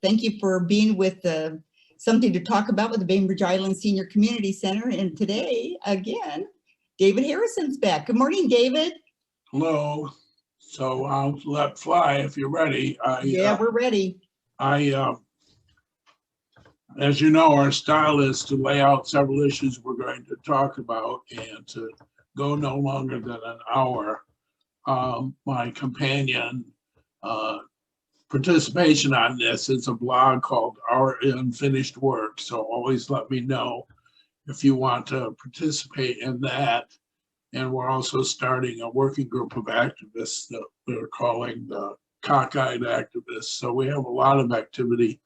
Thank you for being with something to talk about with the Bainbridge Island Senior Community Center. And today, again, David Harrison's back. Good morning, David. Hello. So I'll let fly if you're ready. Yeah, we're ready. As you know, our style is to lay out several issues we're going to talk about and to go no longer than an hour. My companion participation on this is a blog called Our Unfinished Work. So always let me know if you want to participate in that. And we're also starting a working group of activists that we're calling the Cockeyed Activists. So we have a lot of activity.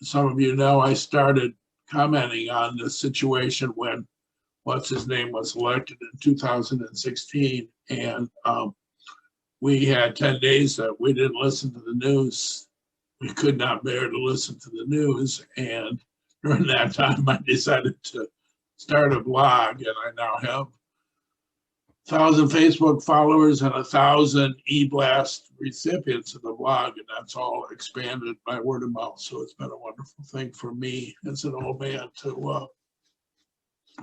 Some of you know I started commenting on the situation when what's his name was elected in 2016. And we had 10 days that we didn't listen to the news. We could not bear to listen to the news. And during that time, I decided to start a blog, and I now have 1,000 Facebook followers and 1,000 e-blast recipients of the blog, and that's all expanded by word of mouth. So it's been a wonderful thing for me as an old man to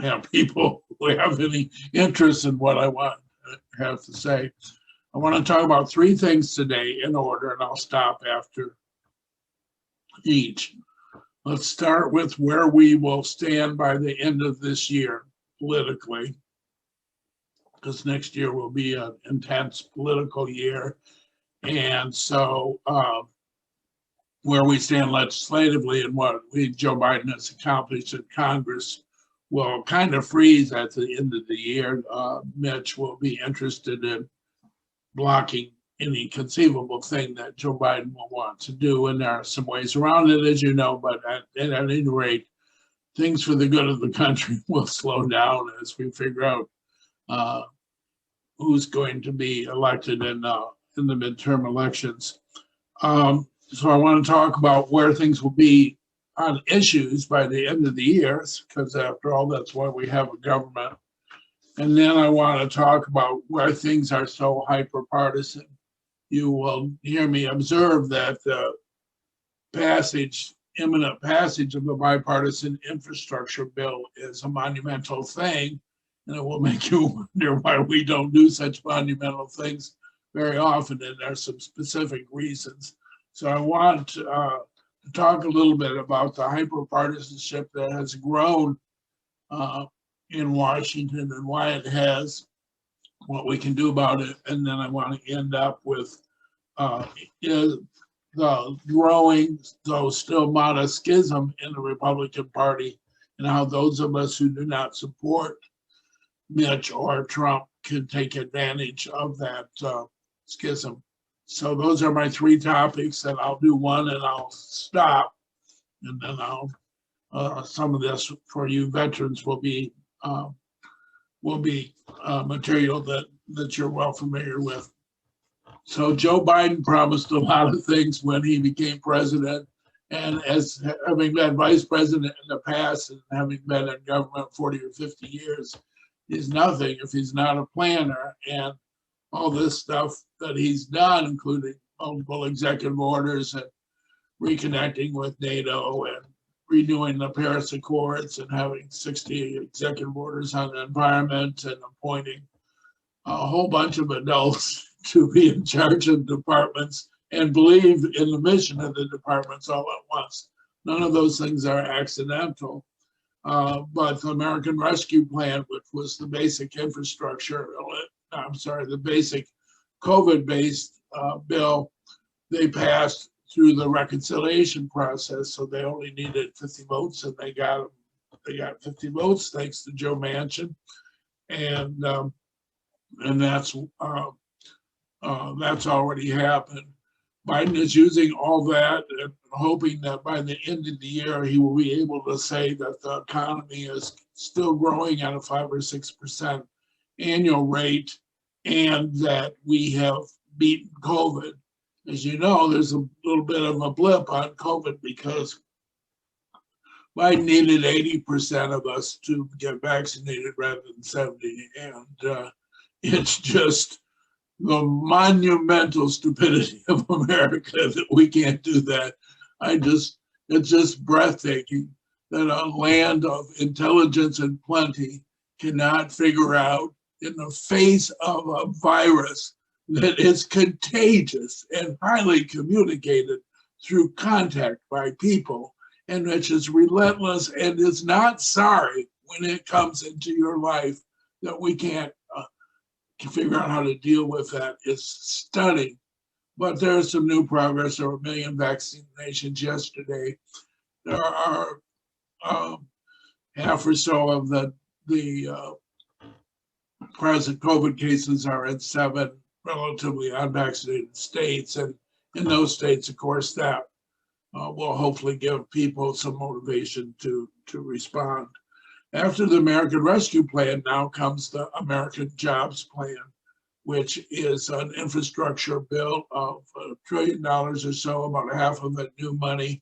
have people who have any interest in what I want to have to say. I want to talk about three things today in order, and I'll stop after each. Let's start with where we will stand by the end of this year politically, because next year will be an intense political year. And so where we stand legislatively and what Joe Biden has accomplished in Congress will kind of freeze at the end of the year. Mitch will be interested in blocking any conceivable thing that Joe Biden will want to do. And there are some ways around it, as you know, but at any rate, things for the good of the country will slow down as we figure out who's going to be elected in the midterm elections. So I want to talk about where things will be on issues by the end of the year, because after all, that's why we have a government. And then I want to talk about where things are so hyper-partisan. You will hear me observe that the imminent passage of the bipartisan infrastructure bill is a monumental thing. And it will make you wonder why we don't do such monumental things very often, and there's some specific reasons. So I want to talk a little bit about the hyperpartisanship that has grown in Washington and why it has, what we can do about it, and then I want to end up with the growing, though still modest, schism in the Republican Party, and how those of us who do not support Mitch or Trump can take advantage of that schism. So those are my three topics, and I'll do one and I'll stop, and then I'll some of this for you veterans will be material that you're well familiar with. So Joe Biden promised a lot of things when he became president, and as having been vice president in the past and having been in government 40 or 50 years, he's nothing if he's not a planner. And all this stuff that he's done, including multiple executive orders and reconnecting with NATO and renewing the Paris Accords and having 60 executive orders on the environment and appointing a whole bunch of adults to be in charge of departments and believe in the mission of the departments all at once. None of those things are accidental. But the American Rescue Plan, which was the basic infrastructure, the basic COVID-based bill, they passed through the reconciliation process. So they only needed 50 votes, and they got 50 votes thanks to Joe Manchin, and that's already happened. Biden is using all that and hoping that by the end of the year, he will be able to say that the economy is still growing at a 5 or 6% annual rate and that we have beaten COVID. As you know, there's a little bit of a blip on COVID because Biden needed 80% of us to get vaccinated rather than 70. And it's just the monumental stupidity of America that we can't do that. It's just breathtaking that a land of intelligence and plenty cannot figure out, in the face of a virus that is contagious and highly communicated through contact by people, and which is relentless and is not sorry when it comes into your life, that we can't figure out how to deal with that. It's stunning. But there's some new progress. There were 1 million vaccinations yesterday. There are half or so of the present COVID cases are in 7 relatively unvaccinated states. And in those states, of course, that will hopefully give people some motivation to respond. After the American Rescue Plan, now comes the American Jobs Plan, which is an infrastructure bill of $1 trillion or so, about half of it new money.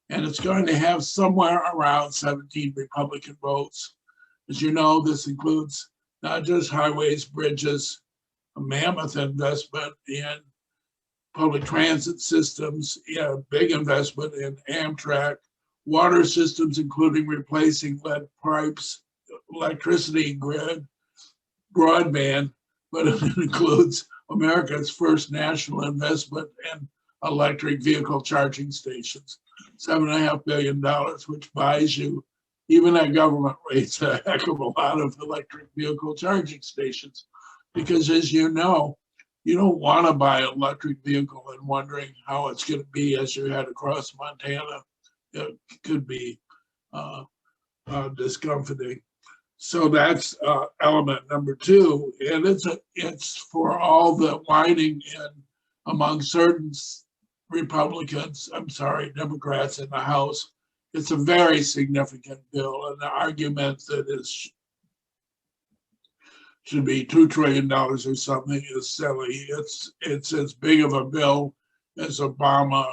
And it's going to have somewhere around 17 Republican votes. As you know, this includes not just highways, bridges, a mammoth investment in public transit systems, big investment in Amtrak, water systems, including replacing lead pipes, electricity grid, broadband, but it includes America's first national investment in electric vehicle charging stations, $7.5 billion, which buys you, even at government rates, a heck of a lot of electric vehicle charging stations. Because as you know, you don't want to buy an electric vehicle and wondering how it's going to be as you head across Montana. It could be discomforting. So that's element number 2, and it's for all the whining in among certain Democrats in the House. It's a very significant bill, and the argument that it should be $2 trillion or something is silly. It's as big of a bill as Obama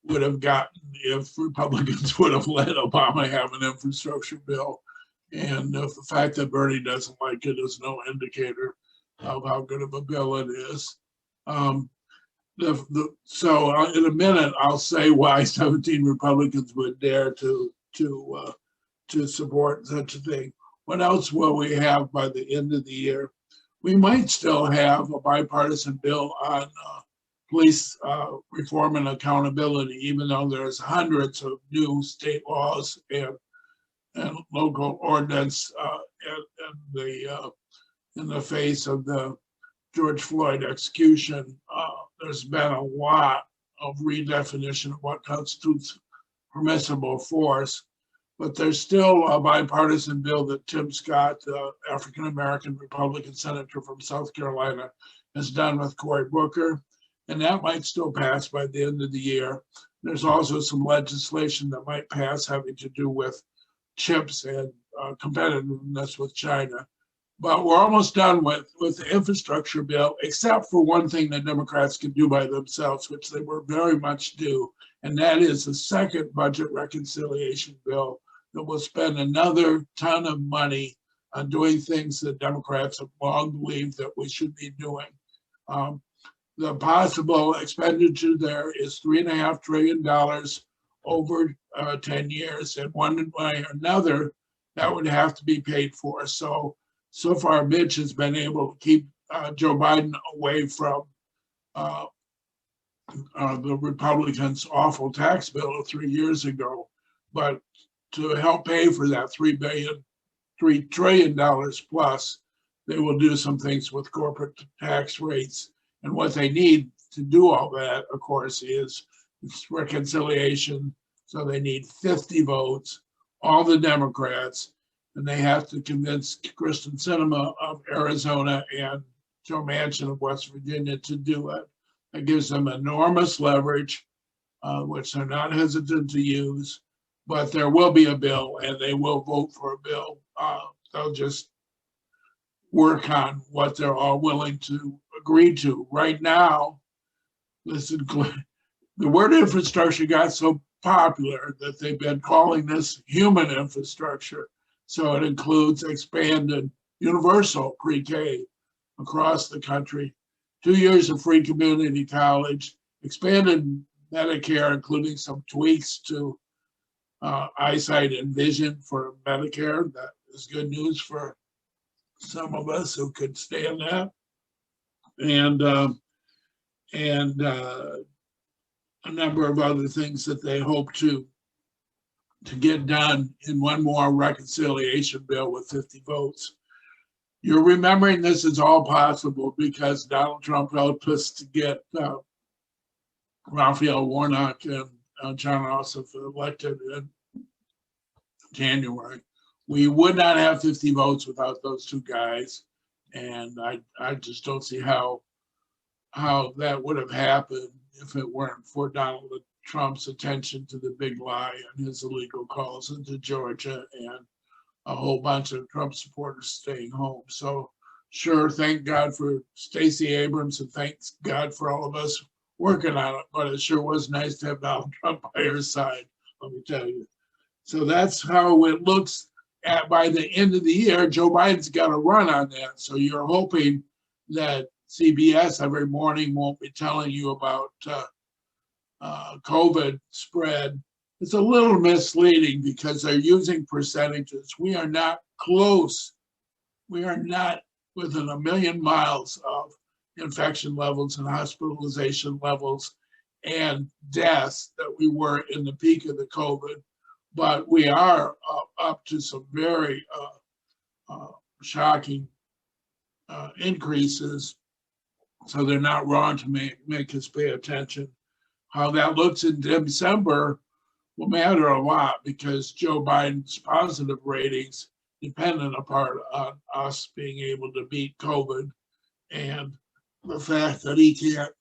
would have gotten if Republicans would have let Obama have an infrastructure bill. And the fact that Bernie doesn't like it is no indicator of how good of a bill it is. So in a minute, I'll say why 17 Republicans would dare to support such a thing. What else will we have by the end of the year? We might still have a bipartisan bill on police reform and accountability, even though there's hundreds of new state laws and local ordinance in the face of the George Floyd execution. There's been a lot of redefinition of what constitutes permissible force, but there's still a bipartisan bill that Tim Scott, the African-American Republican senator from South Carolina, has done with Cory Booker, and that might still pass by the end of the year. There's also some legislation that might pass having to do with chips and competitiveness with China. But we're almost done with the infrastructure bill, except for one thing that Democrats can do by themselves, which they were very much due, and that is the second budget reconciliation bill that will spend another ton of money on doing things that Democrats have long believed that we should be doing. The possible expenditure there is $3.5 trillion over 10 years, and one way or another, that would have to be paid for. So far, Mitch has been able to keep Joe Biden away from the Republicans' awful tax bill of 3 years ago. But to help pay for that $3 trillion plus, they will do some things with corporate tax rates. And what they need to do all that, of course, is reconciliation. So they need 50 votes, all the Democrats, and they have to convince Kristen Sinema of Arizona and Joe Manchin of West Virginia to do it. It gives them enormous leverage, which they're not hesitant to use, but there will be a bill and they will vote for a bill. They'll just work on what they're all willing to agree to. Right now, listen, the word infrastructure got so popular that they've been calling this human infrastructure. So it includes expanded universal pre-K across the country, 2 years of free community college, expanded Medicare, including some tweaks to eyesight and vision for Medicare. That is good news for some of us who could stand that. And a number of other things that they hope to get done in one more reconciliation bill with 50 votes. You're remembering this is all possible because Donald Trump helped us to get Raphael Warnock and John Ossoff elected in January. We would not have 50 votes without those two guys. And I just don't see how that would have happened if it weren't for Donald Trump's attention to the big lie and his illegal calls into Georgia and a whole bunch of Trump supporters staying home. So sure, thank God for Stacey Abrams and thanks God for all of us working on it, but it sure was nice to have Donald Trump by your side, let me tell you. So that's how it looks by the end of the year. Joe Biden's got a run on that. So you're hoping that CBS every morning won't be telling you about COVID spread. It's a little misleading because they're using percentages. We are not close. We are not within a million miles of infection levels and hospitalization levels and deaths that we were in the peak of the COVID. But we are up to some very shocking increases. So they're not wrong to make us pay attention. How that looks in December will matter a lot because Joe Biden's positive ratings dependent upon us being able to beat COVID, and the fact that he can't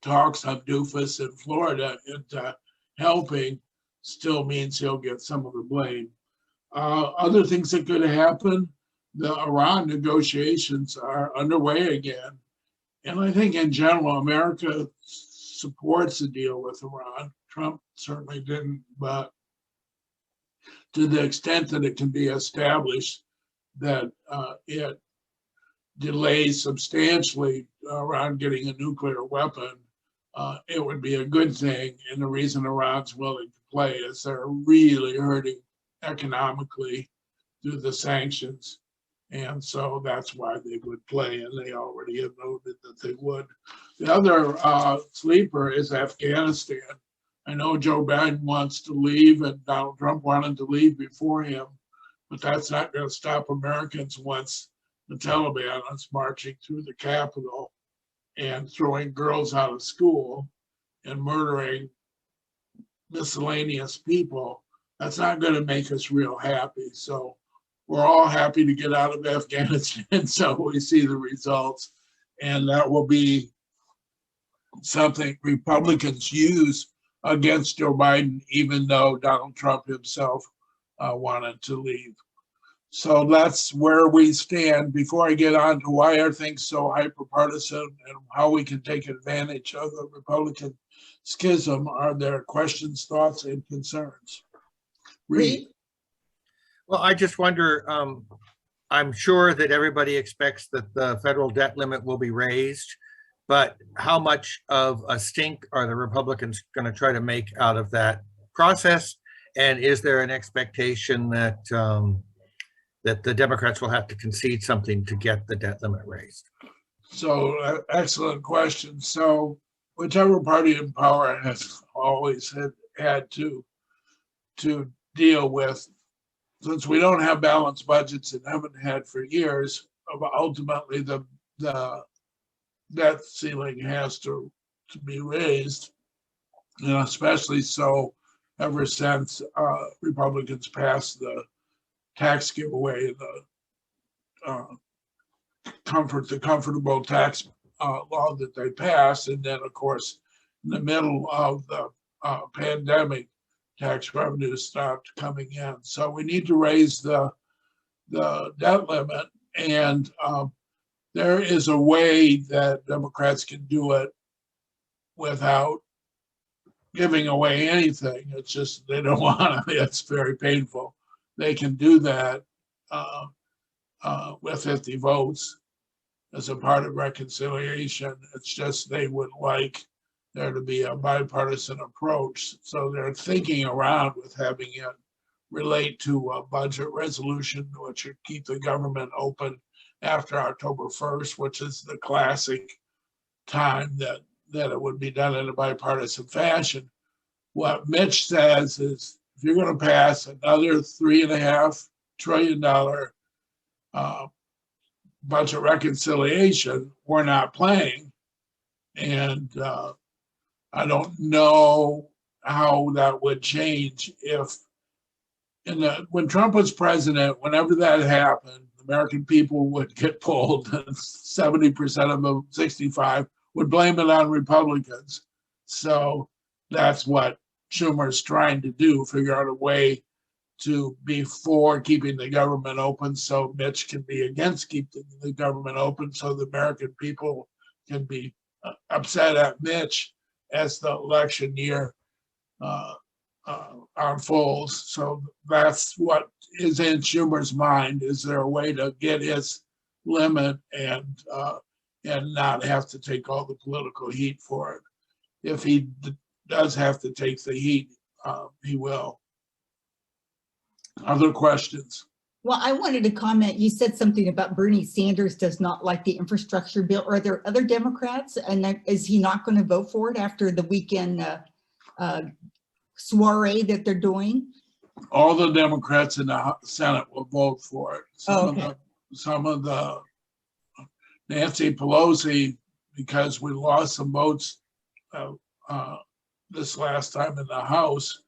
talk some doofus in Florida into helping still means he'll get some of the blame. Other things that could happen, the Iran negotiations are underway again. And I think in general, America supports a deal with Iran. Trump certainly didn't, but to the extent that it can be established that it delays substantially Iran getting a nuclear weapon, it would be a good thing. And the reason Iran's willing to play is they're really hurting economically through the sanctions. And so that's why they would play, and they already have noted that they would. The other sleeper is Afghanistan. I know Joe Biden wants to leave, and Donald Trump wanted to leave before him, but that's not going to stop Americans once the Taliban is marching through the Capitol and throwing girls out of school and murdering miscellaneous people. That's not going to make us real happy. So we're all happy to get out of Afghanistan, so we see the results. And that will be something Republicans use against Joe Biden, even though Donald Trump himself wanted to leave. So that's where we stand. Before I get on to why are things so hyper-partisan and how we can take advantage of the Republican schism, are there questions, thoughts, and concerns? Reed. Well, I just wonder, I'm sure that everybody expects that the federal debt limit will be raised, but how much of a stink are the Republicans going to try to make out of that process? And is there an expectation that that the Democrats will have to concede something to get the debt limit raised? So excellent question. So whichever party in power has always had to deal with, since we don't have balanced budgets and haven't had for years, ultimately the debt ceiling has to be raised, and especially so ever since Republicans passed the tax giveaway, the comfortable tax law that they passed, and then of course in the middle of the pandemic, tax revenues stopped coming in. So we need to raise the debt limit, and there is a way that Democrats can do it without giving away anything. It's just they don't want to. It's very painful. They can do that with 50 votes as a part of reconciliation. It's just they would like there to be a bipartisan approach. So they're thinking around with having it relate to a budget resolution, which would keep the government open after October 1st, which is the classic time that it would be done in a bipartisan fashion. What Mitch says is, if you're going to pass another $3.5 trillion budget reconciliation, we're not playing. And I don't know how that would change if when Trump was president, whenever that happened, the American people would get polled, and 70% of them, 65, would blame it on Republicans. So that's what Schumer's trying to do, figure out a way to be for keeping the government open so Mitch can be against keeping the government open so the American people can be upset at Mitch as the election year unfolds. So that's what is in Schumer's mind. Is there a way to get his limit and not have to take all the political heat for it? If he does have to take the heat, he will. Other questions? Well, I wanted to comment. You said something about Bernie Sanders does not like the infrastructure bill. Are there other Democrats? And is he not going to vote for it after the weekend soiree that they're doing? All the Democrats in the Senate will vote for it. Some of the Nancy Pelosi, because we lost some votes this last time in the House,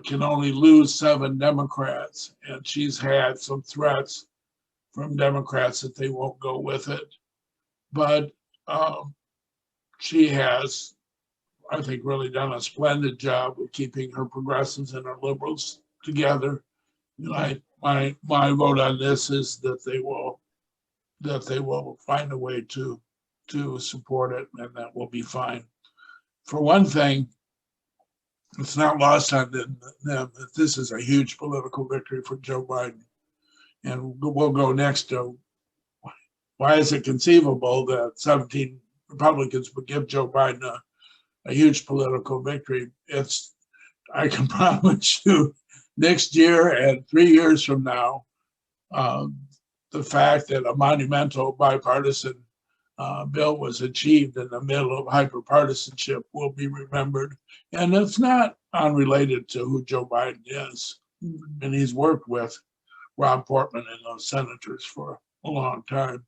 can only lose 7 Democrats, and she's had some threats from Democrats that they won't go with it. But she has, I think, really done a splendid job of keeping her progressives and her liberals together. And my vote on this is that they will find a way to support it, and that will be fine. For one thing, it's not lost on them that this is a huge political victory for Joe Biden. And we'll go next to why is it conceivable that 17 Republicans would give Joe Biden a huge political victory? I can promise you next year and 3 years from now, the fact that a monumental bipartisan bill was achieved in the middle of hyperpartisanship will be remembered. And it's not unrelated to who Joe Biden is. And he's worked with Rob Portman and those senators for a long time.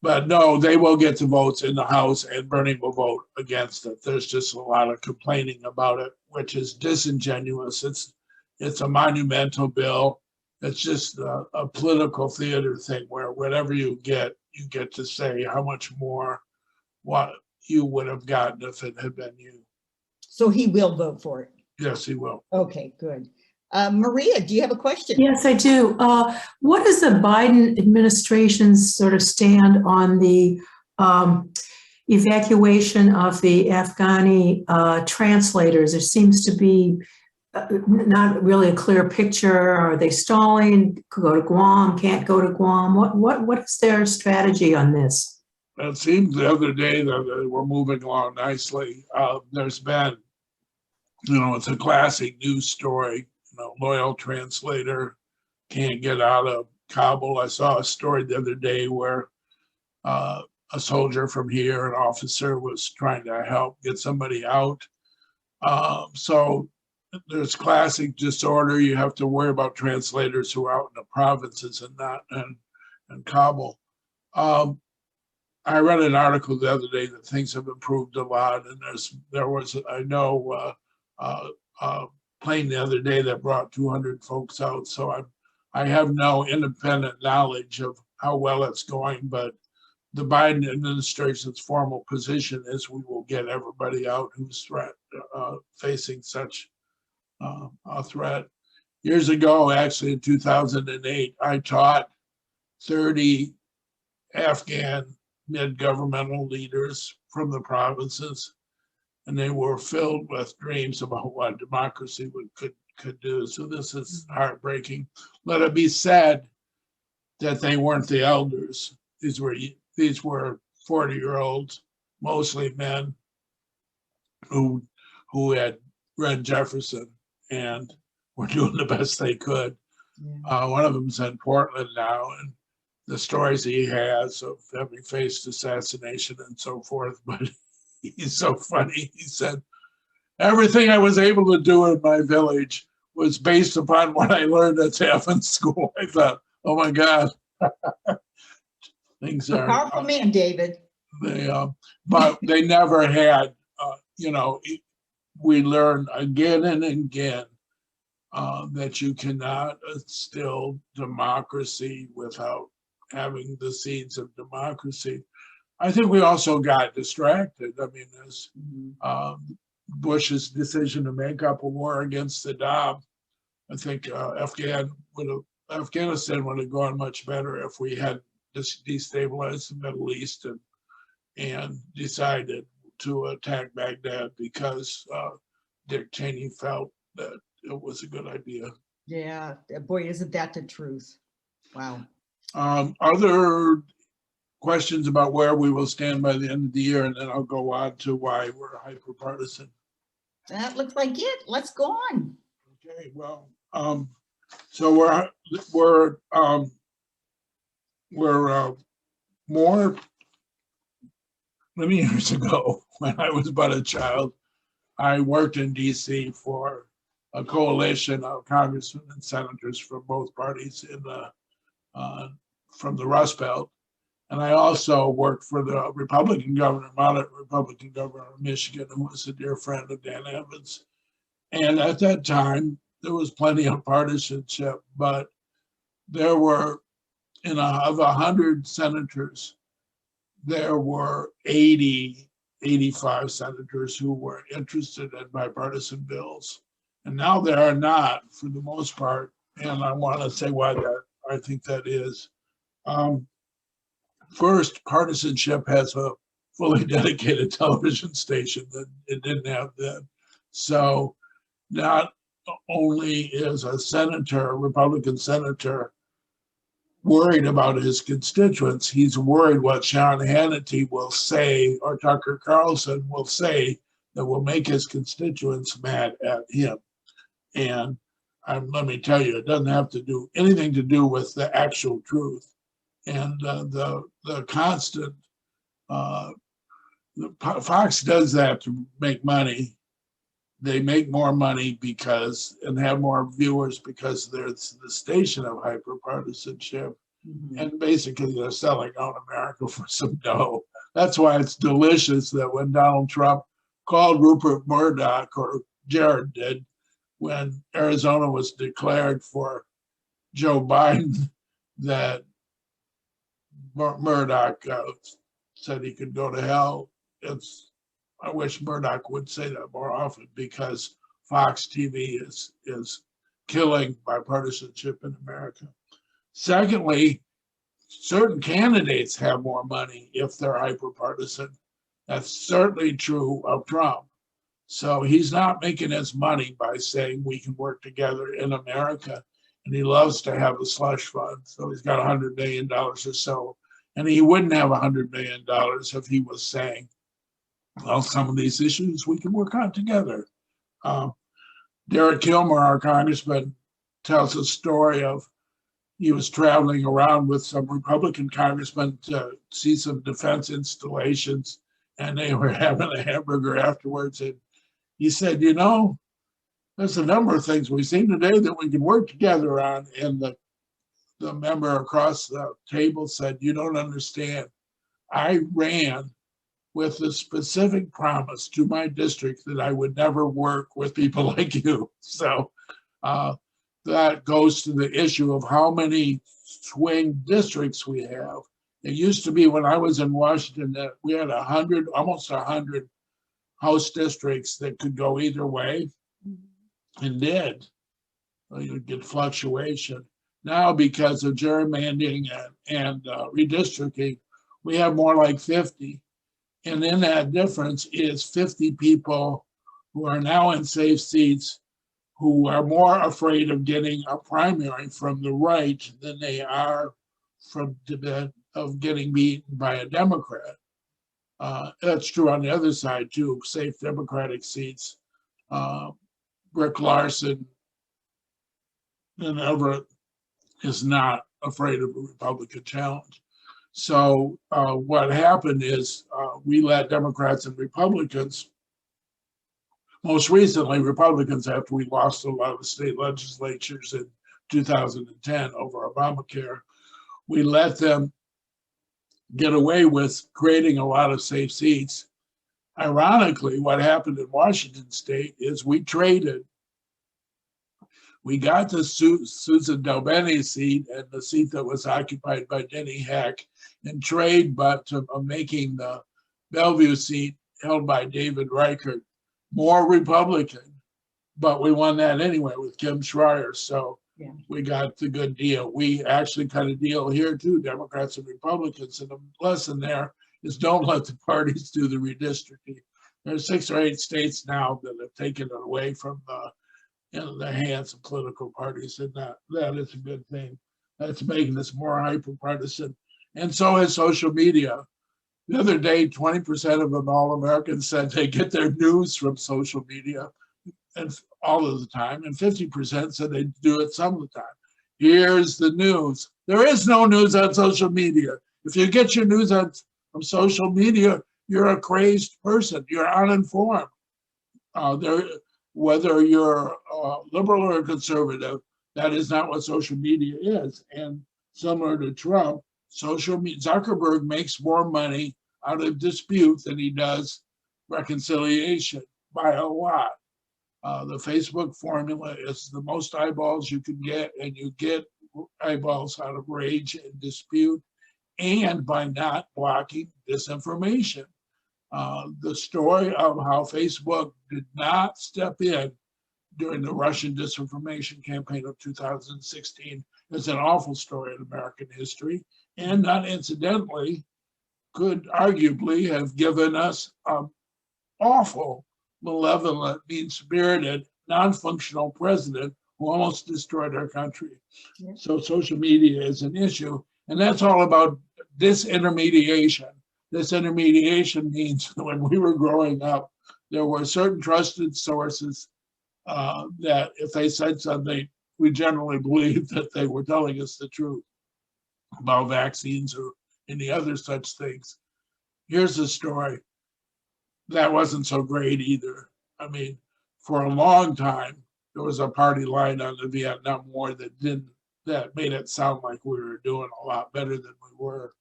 But no, they will get the votes in the House, and Bernie will vote against it. There's just a lot of complaining about it, which is disingenuous. It's a monumental bill. It's just a political theater thing where whatever you get to say how much more what you would have gotten if it had been you. So he will vote for it? Yes, he will. Okay, good. Maria, do you have a question? Yes, I do. What is the Biden administration's sort of stand on the evacuation of the Afghani translators? There seems to be not really a clear picture. Are they stalling? Could go to Guam, can't go to Guam? What is their strategy on this? It seems the other day that we're moving along nicely. There's been, it's a classic news story. Loyal translator can't get out of Kabul. I saw a story the other day where a soldier from here, an officer, was trying to help get somebody out. So there's classic disorder. You have to worry about translators who are out in the provinces and not in Kabul. I read an article the other day that things have improved a lot, and there was a plane the other day that brought 200 folks out. So I have no independent knowledge of how well it's going, but the Biden administration's formal position is we will get everybody out who's facing such a threat. Years ago, actually in 2008, I taught 30 Afghan mid-governmental leaders from the provinces, and they were filled with dreams about what democracy could do. So this is heartbreaking. Let it be said that they weren't the elders. These were 40-year-olds mostly men who had read Jefferson and were doing the best they could. Yeah. One of them's in Portland now, and the stories he has of having faced assassination and so forth. But he's so funny. He said, everything I was able to do in my village was based upon what I learned at Taffin School. I thought, oh my God. Things A are powerful man, David. but they never had, we learn again and again that you cannot instill democracy without having the seeds of democracy. I think we also got distracted. I mean, as Bush's decision to make up a war against Saddam, I think Afghanistan would have gone much better if we had destabilized the Middle East and decided to attack Baghdad, because Dick Cheney felt that it was a good idea. Yeah, boy, isn't that the truth? Wow. Other questions about where we will stand by the end of the year, and then I'll go on to why we're hyper-partisan. That looks like it. Let's go on. Okay, well, so we're more. Many years ago, when I was but a child, I worked in DC for a coalition of congressmen and senators from both parties from the Rust Belt. And I also worked for the Republican governor, moderate Republican governor of Michigan, who was a dear friend of Dan Evans. And at that time, there was plenty of partisanship, but there were, of 100 senators, there were 85 senators who were interested in bipartisan bills. And now there are not, for the most part. And I want to say why I think that is. First, partisanship has a fully dedicated television station that it didn't have then. So not only is a Republican senator, worried about his constituents, he's worried what Sean Hannity will say or Tucker Carlson will say that will make his constituents mad at him. And let me tell you, it doesn't have to do anything to do with the actual truth. And the constant, Fox does that to make money. They make more money and have more viewers because there's the station of hyperpartisanship. Mm-hmm. And basically they're selling out America for some dough. That's why it's delicious that when Donald Trump called Rupert Murdoch, or Jared did, when Arizona was declared for Joe Biden, that Murdoch said he could go to hell. I wish Murdoch would say that more often, because Fox TV is killing bipartisanship in America. Secondly, certain candidates have more money if they're hyperpartisan. That's certainly true of Trump. So he's not making his money by saying we can work together in America. And he loves to have a slush fund. So he's got $100 million or so. And he wouldn't have $100 million if he was saying, well, some of these issues we can work on together. Derek Kilmer, our congressman, tells a story of he was traveling around with some Republican congressmen to see some defense installations, and they were having a hamburger afterwards. And he said, there's a number of things we've seen today that we can work together on. And the member across the table said, you don't understand. I ran with a specific promise to my district that I would never work with people like you. So that goes to the issue of how many swing districts we have. It used to be when I was in Washington that we had almost 100 House districts that could go either way, and did. You'd get fluctuation. Now, because of gerrymandering and redistricting, we have more like 50. And in that difference is 50 people who are now in safe seats who are more afraid of getting a primary from the right than they are of getting beaten by a Democrat. That's true on the other side too, safe Democratic seats. Rick Larson in Everett is not afraid of a Republican challenge. So what happened is we let Democrats and Republicans, most recently Republicans after we lost a lot of state legislatures in 2010 over Obamacare, we let them get away with creating a lot of safe seats. Ironically, what happened in Washington state is we traded. We got the Susan Delbene seat and the seat that was occupied by Denny Heck in trade, but making the Bellevue seat held by David Reichert more Republican. But we won that anyway with Kim Schreier. So yeah, we got the good deal. We actually cut a deal here too, Democrats and Republicans. And the lesson there is don't let the parties do the redistricting. There's 6 or 8 states now that have taken it away from the hands of political parties, and that is a good thing. That's making us more hyper-partisan. And so has social media. The other day, 20% of them, all Americans, said they get their news from social media and all of the time, and 50% said they do it some of the time. Here's the news. There is no news on social media. If you get your news from social media, you're a crazed person. You're uninformed. Whether you're liberal or conservative, that is not what social media is. And similar to Trump, Zuckerberg makes more money out of dispute than he does reconciliation by a lot. The Facebook formula is the most eyeballs you can get, and you get eyeballs out of rage and dispute, and by not blocking disinformation. The story of how Facebook did not step in during the Russian disinformation campaign of 2016 is an awful story in American history, and not incidentally could arguably have given us an awful, malevolent, mean-spirited, non-functional president who almost destroyed our country. Yeah. So social media is an issue, and that's all about disintermediation. Disintermediation means when we were growing up, there were certain trusted sources that if they said something, we generally believed that they were telling us the truth about vaccines or any other such things. Here's a story that wasn't so great either. I mean, for a long time, there was a party line on the Vietnam War that made it sound like we were doing a lot better than we were.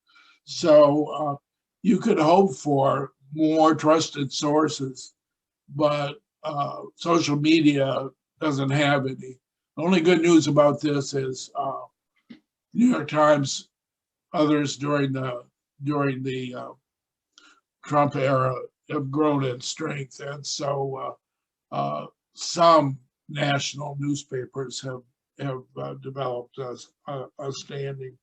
So you could hope for more trusted sources, but social media doesn't have any. The only good news about this is New York Times, others during the Trump era have grown in strength, and so some national newspapers have developed a standing,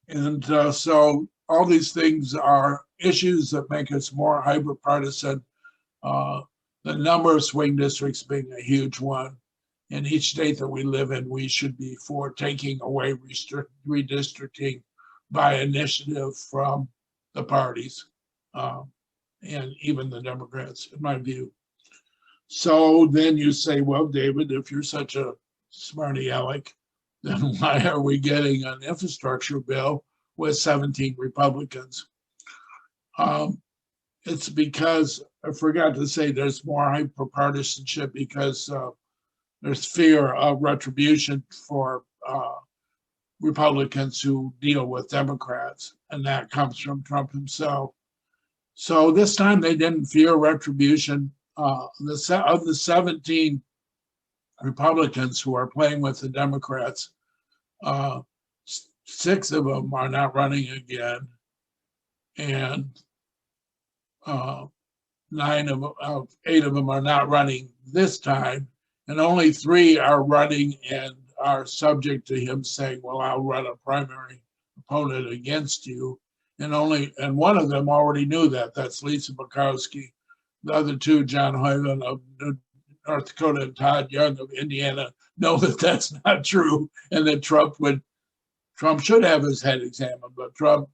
and so all these things are issues that make us more hyper-partisan. The number of swing districts being a huge one. In each state that we live in, we should be for taking away redistricting by initiative from the parties and even the Democrats, in my view. So then you say, well, David, if you're such a smarty aleck, then why are we getting an infrastructure bill with 17 Republicans? It's because, I forgot to say, there's more hyper-partisanship because there's fear of retribution for Republicans who deal with Democrats, and that comes from Trump himself. So this time they didn't fear retribution. Of the 17 Republicans who are playing with the Democrats, 6 of them are not running again, and 8 of them are not running this time, and only 3 are running and are subject to him saying, well, I'll run a primary opponent against you. And one of them already knew that. That's Lisa Murkowski. The other 2, John Hoyland of North Dakota and Todd Young of Indiana, know that that's not true, and that Trump should have his head examined, but Trump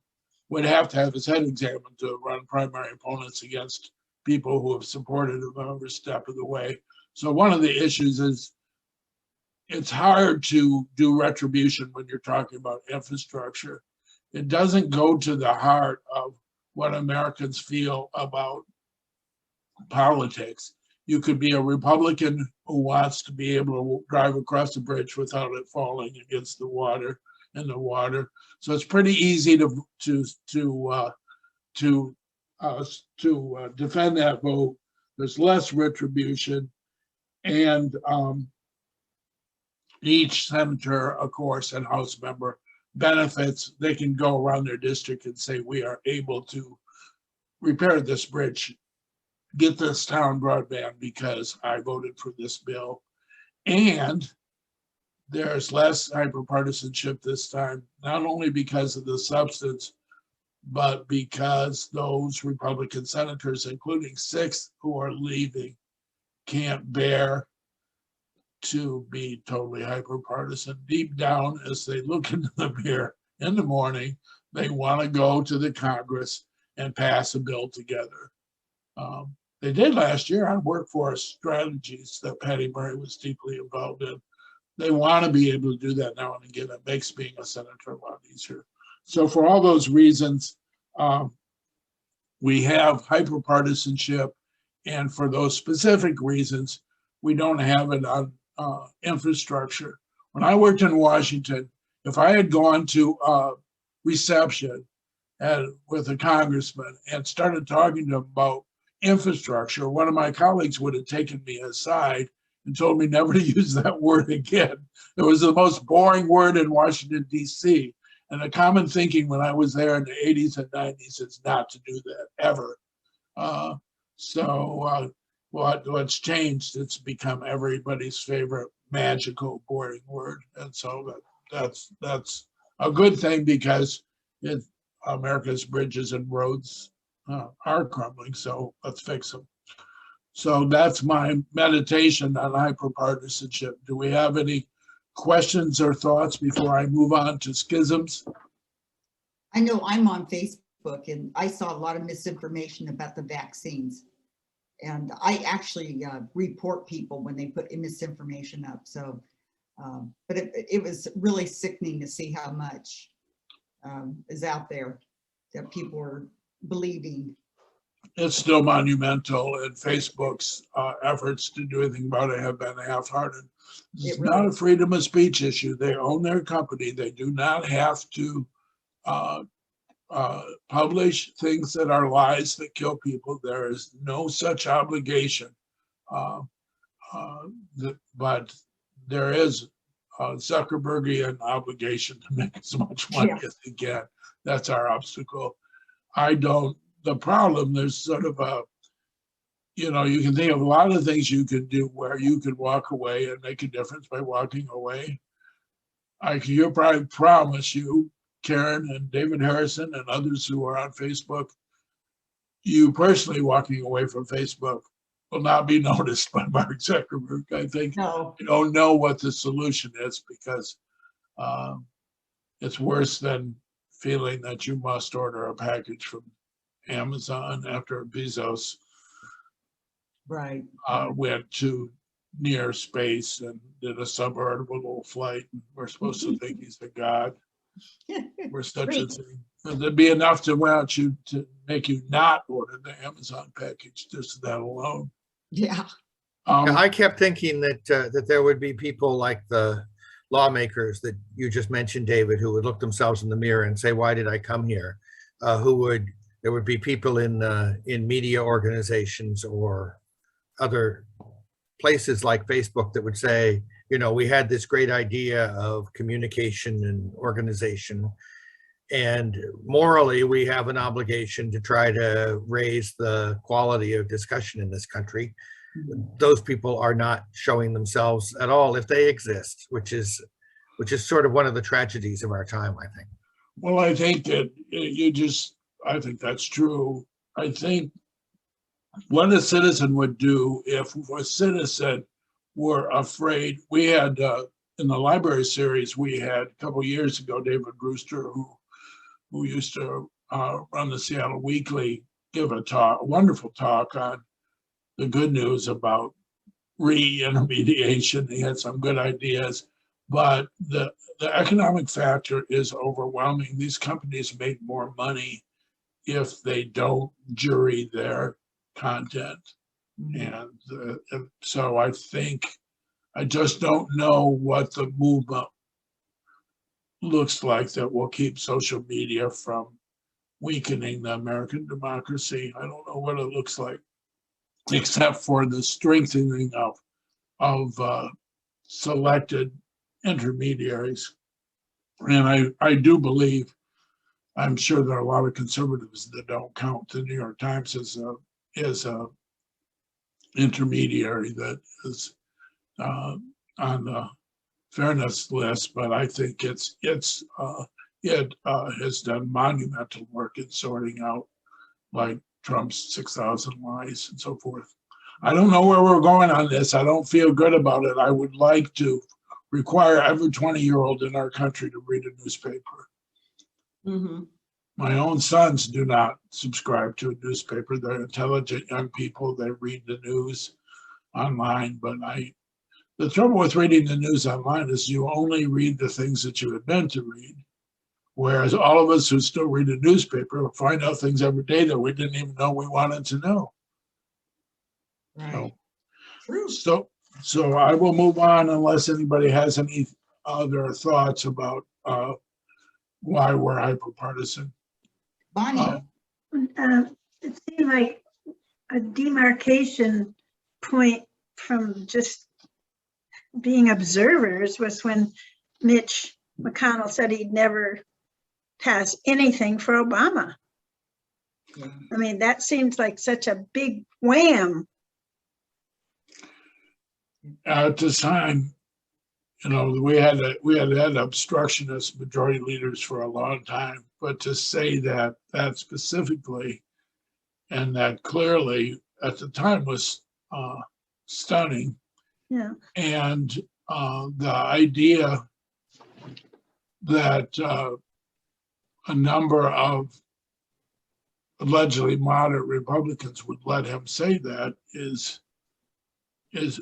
would have to have his head examined to run primary opponents against people who have supported him every step of the way. So one of the issues is it's hard to do retribution when you're talking about infrastructure. It doesn't go to the heart of what Americans feel about politics. You could be a Republican who wants to be able to drive across the bridge without it falling against the water and the water. So it's pretty easy to defend that vote. There's less retribution, and each senator, of course, and House member benefits. They can go around their district and say, we are able to repair this bridge, get this town broadband because I voted for this bill. And there's less hyperpartisanship this time, not only because of the substance, but because those Republican senators, including 6 who are leaving, can't bear to be totally hyperpartisan. Deep down, as they look into the mirror in the morning, they want to go to the Congress and pass a bill together. They did last year on workforce strategies that Patty Murray was deeply involved in. They want to be able to do that now and again. It makes being a senator a lot easier. So for all those reasons, we have hyperpartisanship, and for those specific reasons, we don't have it on infrastructure. When I worked in Washington, if I had gone to a reception with a congressman and started talking to him about infrastructure, one of my colleagues would have taken me aside and told me never to use that word again. It was the most boring word in Washington, D.C. And the common thinking when I was there in the 80s and 90s is not to do that ever. What's changed, it's become everybody's favorite magical boring word. And so that's a good thing, because America's bridges and roads are crumbling, so let's fix them. So that's my meditation on hyperpartisanship. Do we have any questions or thoughts before I move on to schisms? I know I'm on Facebook and I saw a lot of misinformation about the vaccines. And I actually report people when they put misinformation up. So, but it was really sickening to see how much is out there that people were believing. It's still monumental, and Facebook's efforts to do anything about it have been half-hearted. It's not a freedom of speech issue. They own their company. They do not have to publish things that are lies that kill people. There is no such obligation. But there is a Zuckerbergian obligation to make as much money as they can. That's our obstacle. The problem, there's sort of you can think of a lot of things you can do where you could walk away and make a difference by walking away. I can probably promise you, Karen and David Harrison and others who are on Facebook, you personally walking away from Facebook will not be noticed by Mark Zuckerberg. I think you don't know what the solution is, because it's worse than feeling that you must order a package from Amazon after Bezos went to near space and did a suborbital flight. We're supposed to think he's a god. We're such a thing. There'd be enough to want you to make you not order the Amazon package, just that alone. Yeah. I kept thinking that there would be people like the lawmakers that you just mentioned, David, who would look themselves in the mirror and say, "Why did I come here?" There would be people in media organizations or other places like Facebook that would say, we had this great idea of communication and organization, and morally we have an obligation to try to raise the quality of discussion in this country. Those people are not showing themselves at all, if they exist, which is sort of one of the tragedies of our time, I think. Well, I think that I think that's true. I think what a citizen would do, if a citizen were afraid, we had in the library series, we had a couple of years ago, David Brewster, who used to run the Seattle Weekly, give a wonderful talk on the good news about re-intermediation. He had some good ideas, but the economic factor is overwhelming. These companies make more money if they don't jury their content. And so I think, I just don't know what the movement looks like that will keep social media from weakening the American democracy. I don't know what it looks like, except for the strengthening of selected intermediaries. And I do believe, I'm sure there are a lot of conservatives that don't count the New York Times as a intermediary that is on the fairness list, but I think it has done monumental work in sorting out, like, Trump's 6,000 lies and so forth. I don't know where we're going on this. I don't feel good about it. I would like to require every 20-year-old in our country to read a newspaper. My own sons do not subscribe to a newspaper. They're intelligent young people. They read the news online, but the trouble with reading the news online is you only read the things that you had meant to read. Whereas all of us who still read a newspaper find out things every day that we didn't even know we wanted to know. Right. So I will move on unless anybody has any other thoughts about why we're hyperpartisan. Bonnie, It seemed like a demarcation point from just being observers was when Mitch McConnell said he'd never pass anything for Obama. yeah. I mean, that seems like such a big wham. At this time, we had obstructionist majority leaders for a long time, but to say that specifically and that clearly at the time was stunning. Yeah. And the idea that a number of allegedly moderate Republicans would let him say that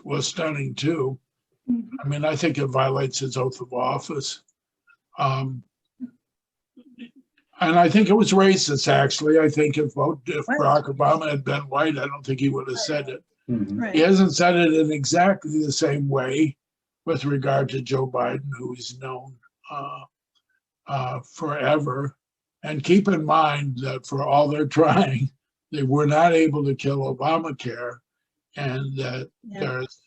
was stunning too. I mean, I think it violates his oath of office. And I think it was racist, actually. I think if Barack Obama had been white, I don't think he would have said it. Right. He hasn't said it in exactly the same way with regard to Joe Biden, who is known forever. And keep in mind that for all they're trying, they were not able to kill Obamacare, and that there's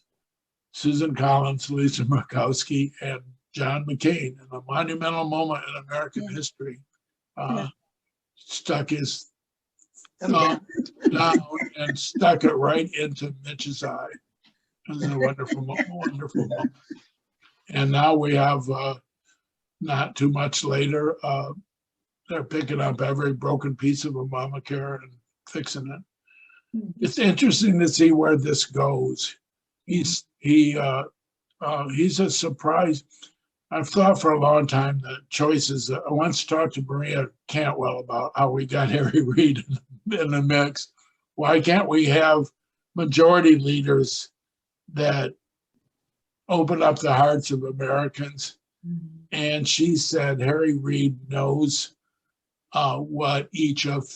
Susan Collins, Lisa Murkowski, and John McCain, in a monumental moment in American history, stuck his thumb down and stuck it right into Mitch's eye. It was a wonderful moment. And now we have, not too much later, they're picking up every broken piece of Obamacare and fixing it. It's interesting to see where this goes. He's a surprise. I've thought for a long time that choices. I once talked to Maria Cantwell about how we got Harry Reid in the mix. Why can't we have majority leaders that open up the hearts of Americans? And she said Harry Reid knows what each of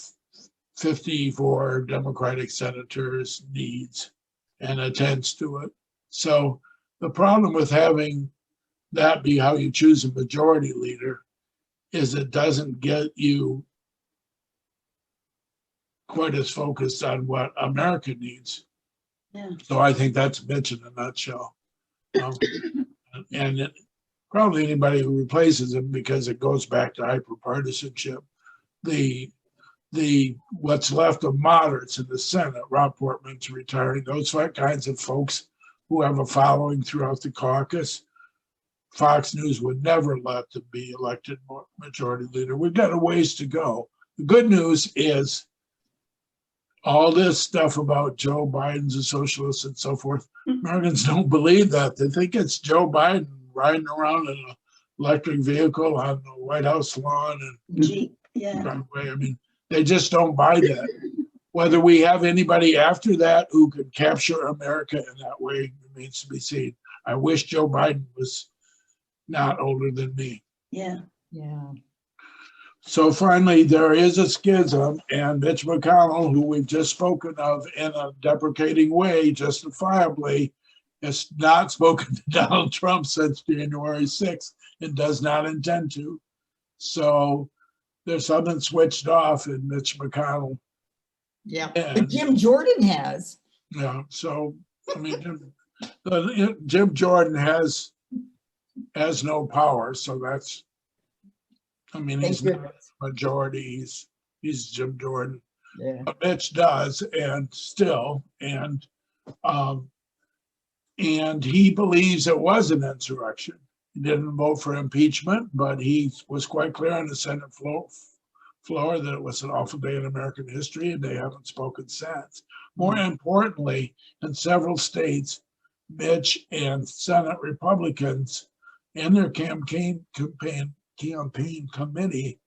54 Democratic senators needs and attends to it. So the problem with having that be how you choose a majority leader is it doesn't get you quite as focused on what America needs. Yeah. So I think that's Mitch in a nutshell. And probably anybody who replaces him, because it goes back to hyperpartisanship. The what's left of moderates in the Senate, Rob Portman's retiring, those kinds of folks who have a following throughout the caucus, Fox News would never let them be elected majority leader. We've got a ways to go. The good news is all this stuff about Joe Biden's a socialist and so forth, Americans don't believe that. They think it's Joe Biden riding around in an electric vehicle on the White House lawn and Yeah. By the way, I mean, they just don't buy that. Whether we have anybody after that who could capture America in that way remains to be seen. I wish Joe Biden was not older than me. Yeah. Yeah. So finally, there is a schism, and Mitch McConnell, who we've just spoken of in a deprecating way, justifiably, has not spoken to Donald Trump since January 6th and does not intend to. So there's something switched off in Mitch McConnell. Yeah. And- But Jim Jordan has. Yeah, so I mean, Jim Jordan has no power, so that's. I mean, Thank he's not goodness. majority. He's Jim Jordan. Yeah. But Mitch does, and still, and he believes it was an insurrection. He didn't vote for impeachment, but he was quite clear on the Senate floor that it was an awful day in American history, and they haven't spoken since. More importantly, in several states, Mitch and Senate Republicans and their campaign committee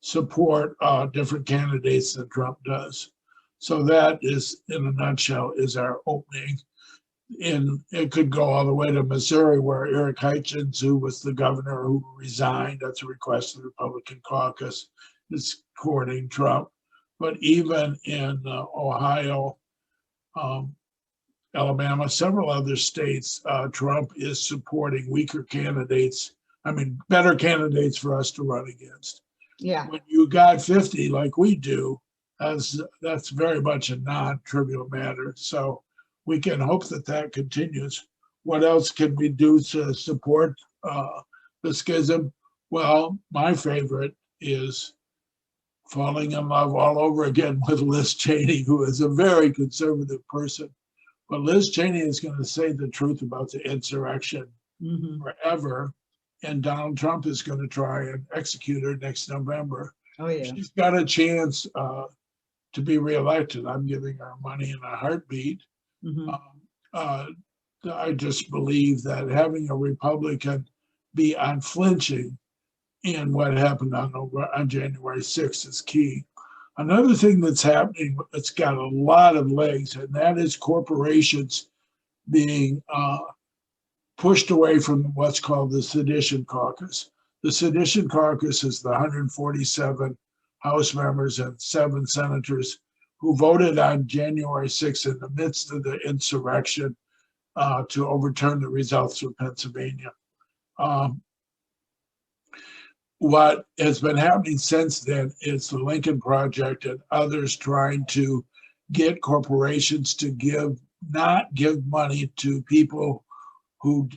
support different candidates than Trump does. So that is, in a nutshell, is our opening. And it could go all the way to Missouri, where Eric Hitchens, who was the governor who resigned at the request of the Republican caucus, is courting Trump. But even in Ohio, Alabama, several other states, Trump is supporting weaker candidates. I mean, better candidates for us to run against. Yeah. When you got 50 like we do, that's very much a non-trivial matter. So we can hope that that continues. What else can we do to support the schism? Well, my favorite is falling in love all over again with Liz Cheney, who is a very conservative person. But Liz Cheney is going to say the truth about the insurrection forever. And Donald Trump is going to try and execute her next November. Oh, yeah. She's got a chance to be reelected. I'm giving her money in a heartbeat. I just believe that having a Republican be unflinching in what happened on January 6th is key. Another thing that's happening that's got a lot of legs, and that is corporations being pushed away from what's called the Sedition Caucus. The Sedition Caucus is the 147 House members and 7 senators who voted on January 6th in the midst of the insurrection to overturn the results of Pennsylvania. What has been happening since then is the Lincoln Project and others trying to get corporations to not give money to people who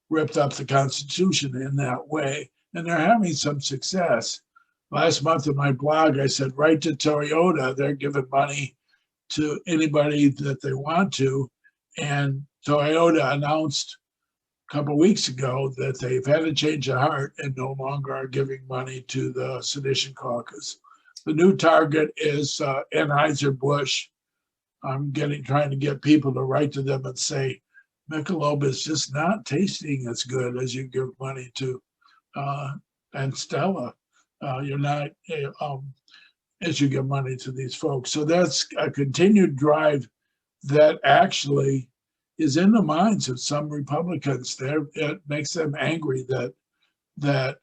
ripped up the Constitution in that way. And they're having some success. Last month in my blog, I said, write to Toyota. They're giving money to anybody that they want to. And Toyota announced a couple of weeks ago that they've had a change of heart and no longer are giving money to the Sedition Caucus. The new target is Anheuser-Busch. I'm trying to get people to write to them and say, Michelob is just not tasting as good as you give money to, and Stella. You're not, as you give money to these folks. So that's a continued drive that actually is in the minds of some Republicans. It makes them angry that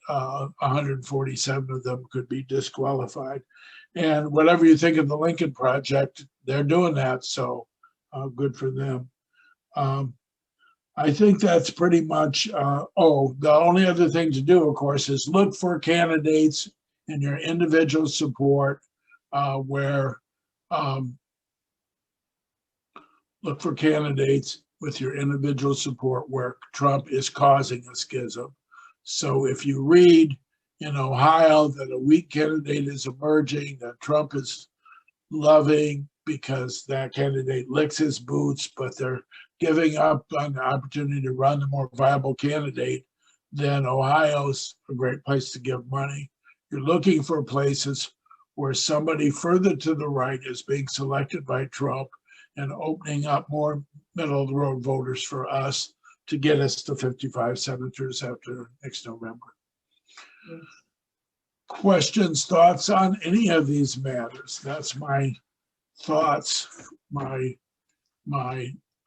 147 of them could be disqualified. And whatever you think of the Lincoln Project, they're doing that. So good for them. I think that's pretty much, the only other thing to do, of course, is look for candidates in your individual support look for candidates with your individual support where Trump is causing a schism. So if you read in Ohio that a weak candidate is emerging, that Trump is loving because that candidate licks his boots, but they're giving up on the opportunity to run the more viable candidate, then Ohio's a great place to give money. You're looking for places where somebody further to the right is being selected by Trump and opening up more middle of the road voters for us to get us to 55 senators after next November. Yes. questions, thoughts on any of these matters? That's my thoughts, my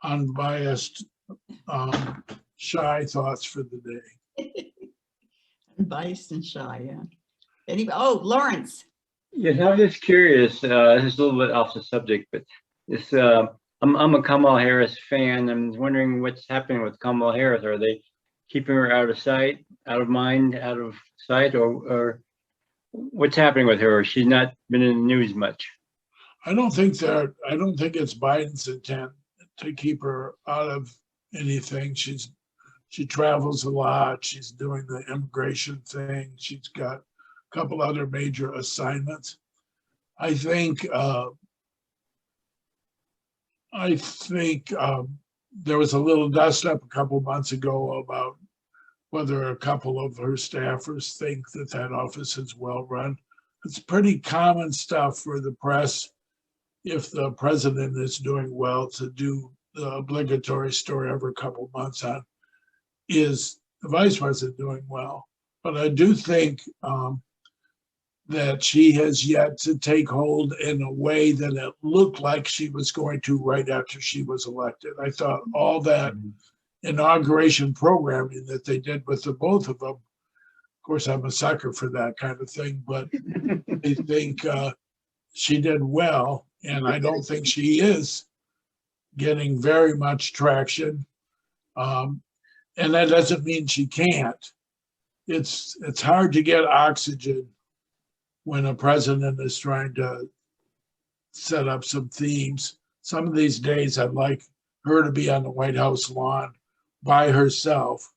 unbiased, shy thoughts for the day. Biased and shy, yeah. Anybody? Oh, Lawrence. Yeah, I'm just curious. This is a little bit off the subject, but this I'm a Kamala Harris fan. I'm wondering what's happening with Kamala Harris. Are they keeping her out of sight, out of mind, out of sight, or what's happening with her? She's not been in the news much. I don't think it's Biden's intent to keep her out of anything. She travels a lot. She's doing the immigration thing. She's got a couple other major assignments. I think there was a little dust up a couple months ago about whether a couple of her staffers think that office is well run. It's pretty common stuff for the press, if the president is doing well, to do the obligatory story every couple of months on, is the vice president doing well? But I do think that she has yet to take hold in a way that it looked like she was going to right after she was elected. I thought all that inauguration programming that they did with the both of them, of course, I'm a sucker for that kind of thing, but I think she did well, and I don't think she is getting very much traction. And that doesn't mean she can't. It's hard to get oxygen when a president is trying to set up some themes. Some of these days, I'd like her to be on the White House lawn by herself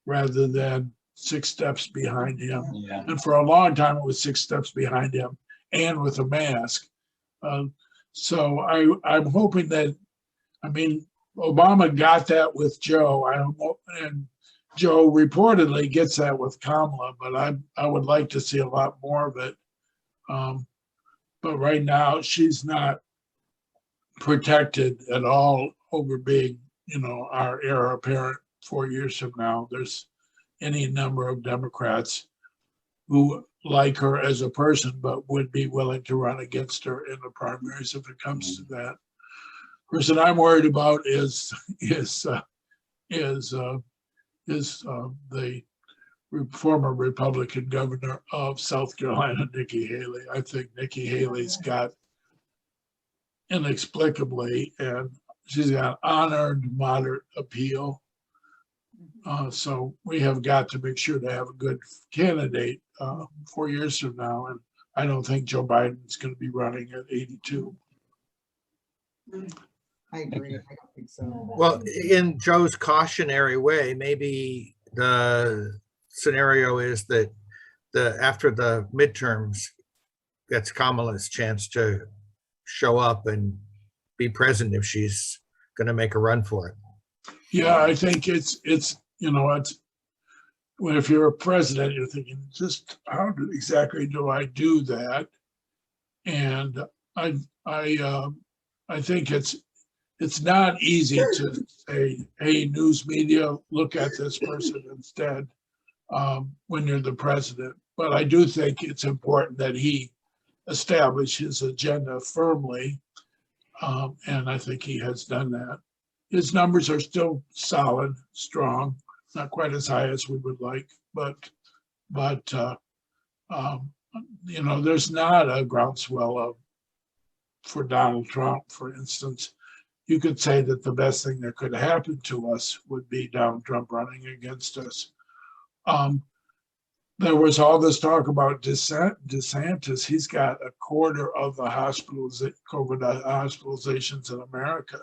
rather than 6 steps behind him. Yeah. And for a long time, it was 6 steps behind him and with a mask. So I'm hoping that, I mean, Obama got that with Joe. And Joe reportedly gets that with Kamala, but I would like to see a lot more of it. But right now, she's not protected at all over being, our heir apparent 4 years from now. There's any number of Democrats who like her as a person, but would be willing to run against her in the primaries if it comes to that. The person I'm worried about is the former Republican governor of South Carolina, Nikki Haley. I think Nikki Haley's got, inexplicably, and she's got unearned moderate appeal. So we have got to make sure to have a good candidate 4 years from now. And I don't think Joe Biden's going to be running at 82. I agree. I don't think so. Well, in Joe's cautionary way, maybe the scenario is that after the midterms, that's Kamala's chance to show up and be present if she's going to make a run for it. Yeah, I think it's when if you're a president, you're thinking, just how exactly do I do that? And I think it's not easy to say, hey, news media, look at this person instead when you're the president. But I do think it's important that he establish his agenda firmly. And I think he has done that. His numbers are still solid, strong, not quite as high as we would like, but there's not a groundswell for Donald Trump, for instance. You could say that the best thing that could happen to us would be Donald Trump running against us. There was all this talk about DeSantis. He's got a quarter of the COVID hospitalizations in America.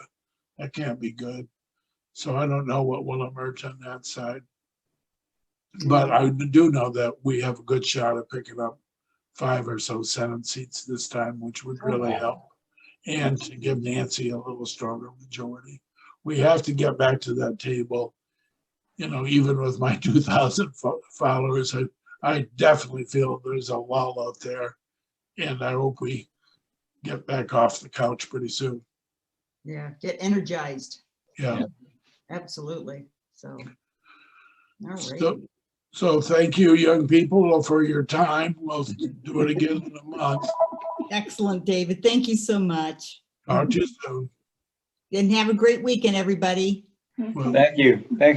That can't be good. So I don't know what will emerge on that side. But I do know that we have a good shot at picking up 5 or so Senate seats this time, which would really help. And to give Nancy a little stronger majority. We have to get back to that table. Even with my 2,000 followers, I definitely feel there's a lull out there. And I hope we get back off the couch pretty soon. Yeah, get energized. Yeah. Absolutely. So, all right. So, So thank you, young people, for your time. We'll do it again in a month. Excellent, David. Thank you so much. Talk to you soon. And have a great weekend, everybody. Well, Thank you. Thanks.